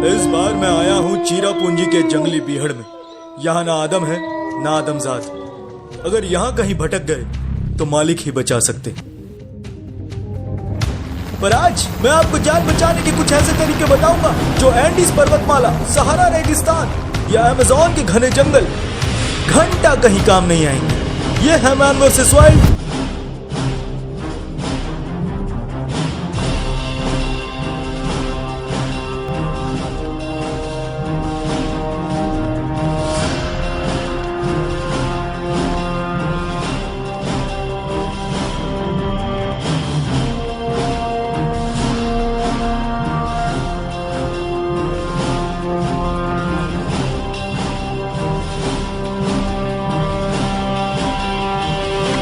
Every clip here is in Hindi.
इस बार मैं आया हूँ चीरापूंजी के जंगली बीहड़ में। यहाँ ना आदम है ना आदमजाद। अगर यहाँ कहीं भटक गए तो मालिक ही बचा सकते। पर आज मैं आपको जान बचाने के कुछ ऐसे तरीके बताऊंगा जो एंडीज पर्वतमाला, सहारा रेगिस्तान या अमेज़न के घने जंगल घंटा कहीं काम नहीं आएंगे। ये है मैन वर्सेस वाइल्ड।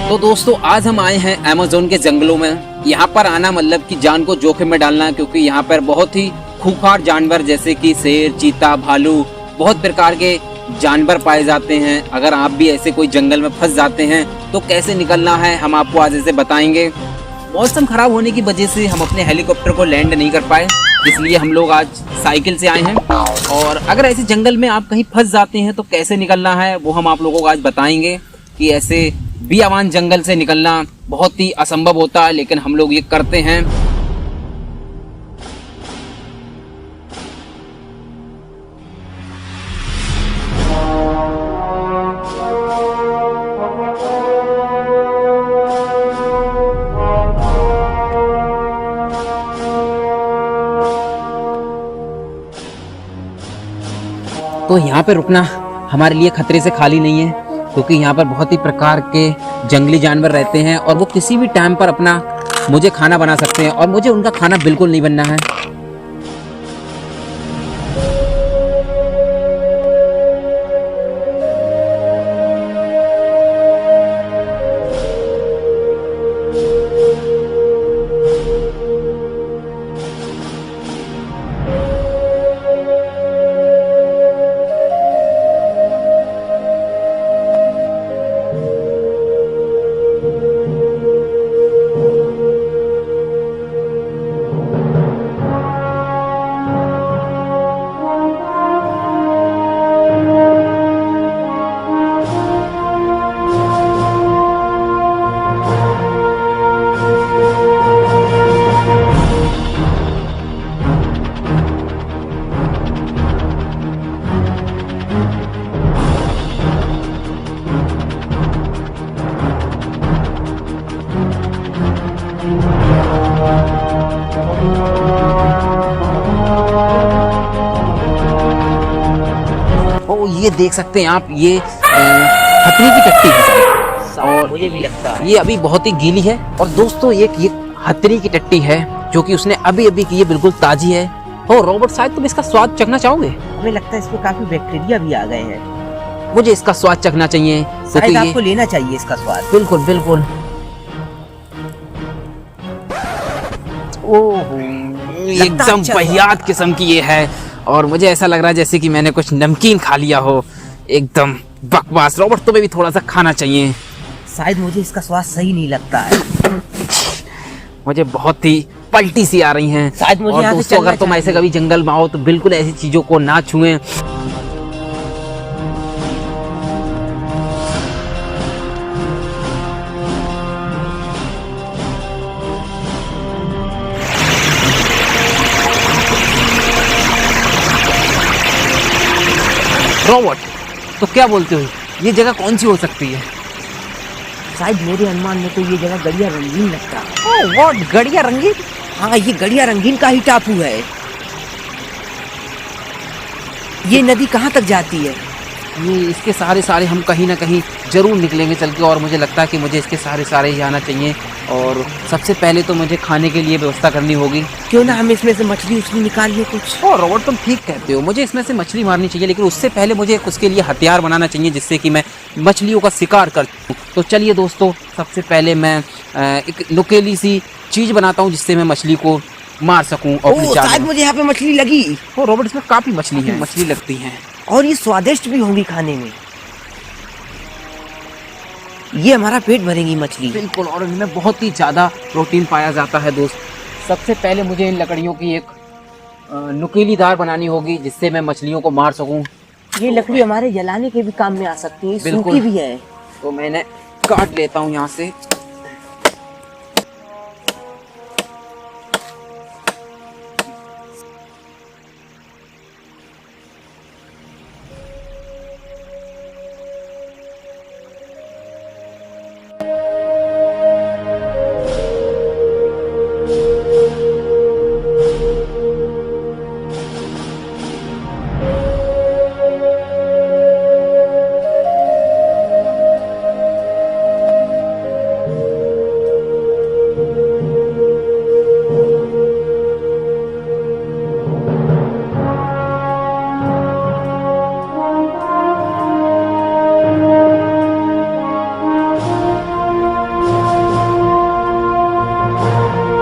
तो दोस्तों आज हम आए हैं अमेज़न के जंगलों में। यहाँ पर आना मतलब कि जान को जोखिम में डालना, क्योंकि यहाँ पर बहुत ही खूंखार जानवर जैसे कि शेर, चीता, भालू, बहुत प्रकार के जानवर पाए जाते हैं। अगर आप भी ऐसे कोई जंगल में फंस जाते हैं तो कैसे निकलना है हम आपको आज ऐसे बताएंगे। मौसम खराब होने की वजह से हम अपने हेलीकॉप्टर को लैंड नहीं कर पाए, इसलिए हम लोग आज साइकिल से आए हैं। और अगर ऐसे जंगल में आप कहीं फंस जाते हैं तो कैसे निकलना है वो हम आप लोगों को आज बताएंगे कि ऐसे बियावान जंगल से निकलना बहुत ही असंभव होता है, लेकिन हम लोग ये करते हैं। तो यहाँ पे रुकना हमारे लिए खतरे से खाली नहीं है, क्योंकि यहाँ पर बहुत ही प्रकार के जंगली जानवर रहते हैं और वो किसी भी टाइम पर अपना मुझे खाना बना सकते हैं, और मुझे उनका खाना बिल्कुल नहीं बनना है। ये देख सकते हैं आप, ये हथनी की टट्टी है और मुझे भी लगता है ये अभी बहुत ही गीली है। और दोस्तों ये हथनी की टट्टी है जो कि उसने अभी अभी की, ये बिल्कुल ताजी है। और रॉबर्ट शायद तुम इसका स्वाद चखना चाहोगे? हमें लगता है इसमें काफी बैक्टीरिया भी आ गए हैं। मुझे इसका स्वाद चखना चाहिए, शायद आपको लेना चाहिए इसका स्वाद। बिल्कुल बिल्कुल। ओह एकदम वाहियात किस्म की ये है, और मुझे ऐसा लग रहा है जैसे कि मैंने कुछ नमकीन खा लिया हो। एकदम बकवास। रॉबर्ट तुम्हें भी थोड़ा सा खाना चाहिए। शायद मुझे इसका स्वाद सही नहीं लगता है। मुझे बहुत ही पलटी सी आ रही हैं। शायद मुझे और दोस्तों अगर तुम ऐसे कभी जंगल में आओ तो बिल्कुल ऐसी चीजों को ना छुएं। रॉबर्ट तो क्या बोलते हो, ये जगह कौन सी हो सकती है? शायद मेरे अनुमान में तो ये जगह गड़िया रंगीन लगता है। ओह व्हाट, गड़िया रंगीन? हाँ, ये गड़िया रंगीन का ही टापू है। ये नदी कहाँ तक जाती है? ये इसके सारे हम कहीं ना कहीं जरूर निकलेंगे चल के, और मुझे लगता है कि मुझे इसके सारे ही आना चाहिए। और सबसे पहले तो मुझे खाने के लिए व्यवस्था करनी होगी। क्यों ना हम इसमें से मछली उछली निकालिए कुछ। और रॉबर्ट तुम ठीक कहते हो, मुझे इसमें से मछली मारनी चाहिए, लेकिन उससे पहले मुझे उसके लिए हथियार बनाना चाहिए जिससे कि मैं मछलियों का शिकार कर सकूं। तो चलिए दोस्तों, सबसे पहले मैं एक नुकीली सी चीज बनाता हूँ जिससे मैं मछली को मार सकूं। और शायद मुझे यहाँ पे मछली लगी। रॉबर्ट इसमें काफी मछली लगती है, और ये स्वादिष्ट भी होंगी खाने में। ये हमारा पेट भरेंगी मछली। बिल्कुल, और इनमें बहुत ही ज्यादा प्रोटीन पाया जाता है दोस्त। सबसे पहले मुझे इन लकड़ियों की एक नुकीली धार बनानी होगी जिससे मैं मछलियों को मार सकूं। ये लकड़ी हमारे जलाने के भी काम में आ सकती है, बिल्कुल। सूखी भी है। तो मैंने काट लेता हूं यहाँ से।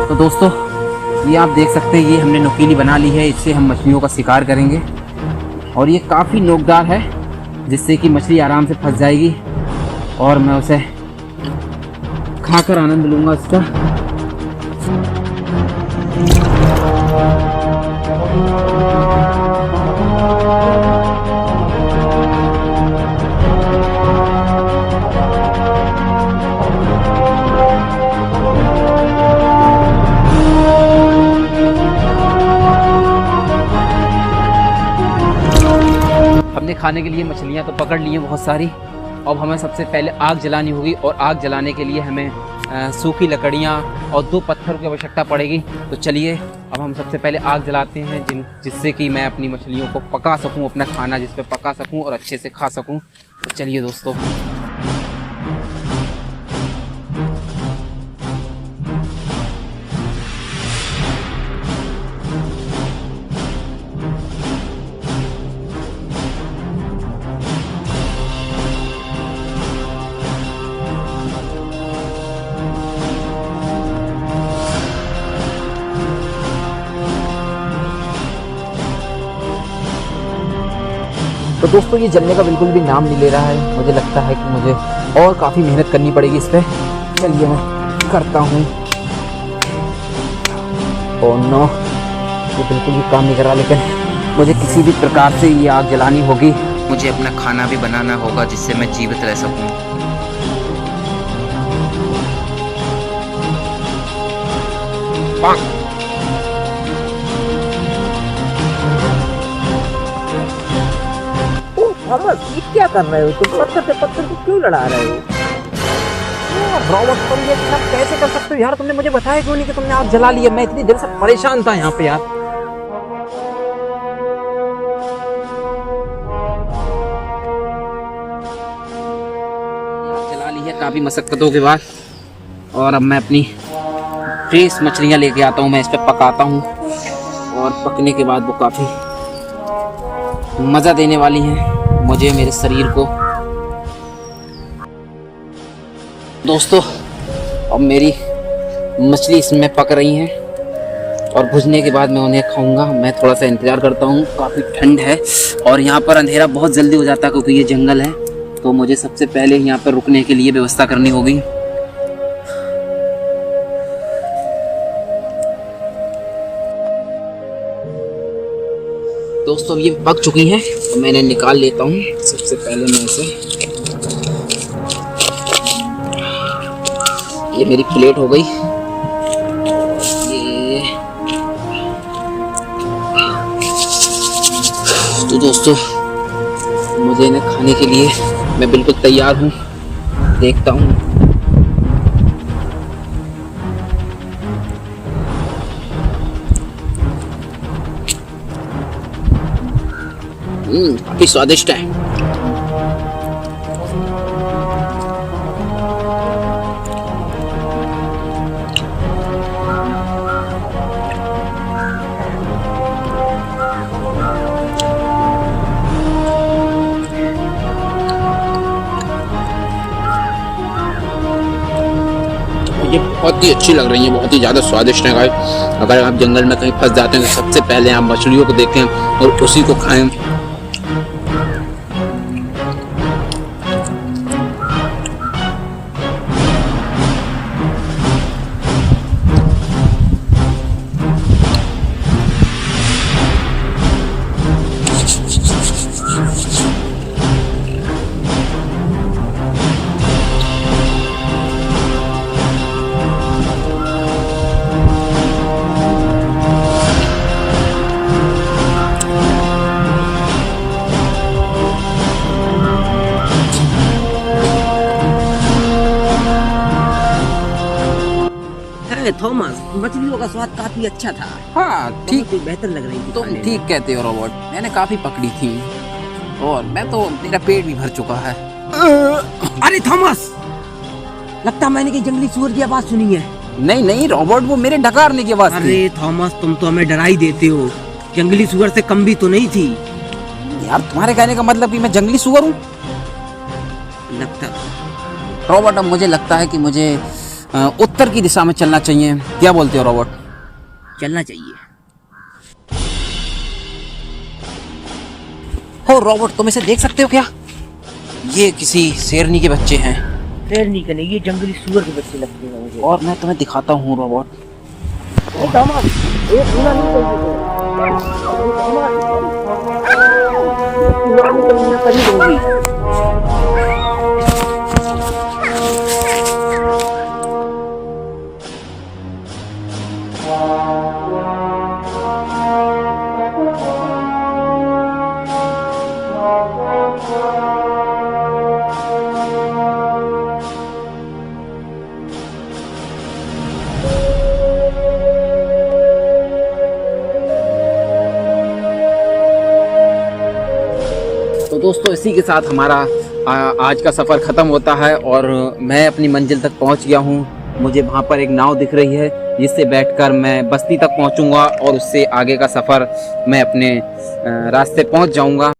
तो दोस्तों ये आप देख सकते हैं, ये हमने नुकीली बना ली है। इससे हम मछलियों का शिकार करेंगे और ये काफ़ी नोकदार है जिससे कि मछली आराम से फंस जाएगी और मैं उसे खाकर आनंद लूँगा इसका। हमने खाने के लिए मछलियाँ तो पकड़ ली हैं बहुत सारी। अब हमें सबसे पहले आग जलानी होगी और आग जलाने के लिए हमें सूखी लकड़ियाँ और 2 पत्थर की आवश्यकता पड़ेगी। तो चलिए अब हम सबसे पहले आग जलाते हैं जिससे कि मैं अपनी मछलियों को पका सकूं, अपना खाना जिस पे पका सकूं और अच्छे से खा सकूं। तो चलिए दोस्तों। तो दोस्तों ये जलने का बिल्कुल भी नाम नहीं ले रहा है। मुझे लगता है कि मुझे और काफ़ी मेहनत करनी पड़ेगी इस पर। चलिए मैं करता हूँ। ओह नो, ये बिल्कुल भी काम नहीं कर रहा, लेकिन मुझे किसी भी प्रकार से ये आग जलानी होगी। मुझे अपना खाना भी बनाना होगा जिससे मैं जीवित रह सकूँ। थॉमस, ये क्या कर रहे हो तुम? पत्थर से पत्थर को क्यों लड़ा रहे हो? रॉबर्ट, तुम ये सब कैसे कर सकते हो यार? तुमने मुझे बताया क्यों नहीं कि तुमने आग जला ली है? मैं इतनी देर से परेशान था यहाँ पे यार। आग जला ली है काफी मशक्कतों के बाद और अब मैं अपनी फ्रेश मछलियाँ लेके आता हूँ। मैं इस पर पकाता हूँ और पकने के बाद वो काफी मजा देने वाली हैं मुझे, मेरे शरीर को। दोस्तों अब मेरी मछली इसमें पक रही हैं और भुजने के बाद मैं उन्हें खाऊंगा। मैं थोड़ा सा इंतज़ार करता हूँ, काफ़ी ठंड है और यहाँ पर अंधेरा बहुत जल्दी हो जाता है क्योंकि ये जंगल है। तो मुझे सबसे पहले यहाँ पर रुकने के लिए व्यवस्था करनी होगी। दोस्तों अब ये पक चुकी हैं तो मैंने निकाल लेता हूँ। सबसे पहले मैं इसे, ये मेरी प्लेट हो गई। ये तो दोस्तों मुझे इन्हें खाने के लिए मैं बिल्कुल तैयार हूँ। देखता हूँ। काफी स्वादिष्ट है। ये बहुत ही अच्छी लग रही है, बहुत ही ज़्यादा स्वादिष्ट है गाइस। अगर आप जंगल में कहीं फंस जाते हैं तो सबसे पहले आप मछलियों को देखें और उसी को खाएं। है थॉमस, मछलियों का स्वाद काफी अच्छा था। हाँ ठीक, बहुत ही बेहतर लग रही थी तुम खाने में। ठीक कहते हो रॉबर्ट, मैंने काफी पकड़ी थी और मैं तो, मेरा पेट भी भर चुका है। अरे थॉमस, लगता मैंने कि जंगली सुअर की आवाज सुनी है। नहीं नहीं रॉबर्ट, वो मेरे डकारने की आवाज थी। अरे थॉमस, तुम तो हमें डरा ही देते हो। जंगली सुअर से कम भी तो नहीं थी। यार तुम्हारे कहने का मतलब कि मैं जंगली सुअर हूँ? लगता रॉबर्ट, अब मुझे लगता है कि मुझे उत्तर की दिशा में चलना चाहिए। क्या बोलते हो रॉबर्ट? चलना चाहिए। हो रॉबर्ट, तुम इसे देख सकते हो क्या? ये किसी शेरनी के बच्चे हैं। शेरनी का नहीं, ये जंगली सुअर के बच्चे लगते हैं मुझे। और मैं तुम्हें दिखाता हूँ रॉबर्ट। थॉमस, ये पूरा नहीं चाहिए। तो दोस्तों, इसी के साथ हमारा आज का सफ़र ख़त्म होता है और मैं अपनी मंजिल तक पहुंच गया हूं। मुझे वहां पर एक नाव दिख रही है जिससे बैठकर मैं बस्ती तक पहुंचूंगा और उससे आगे का सफ़र मैं अपने रास्ते पहुंच जाऊंगा।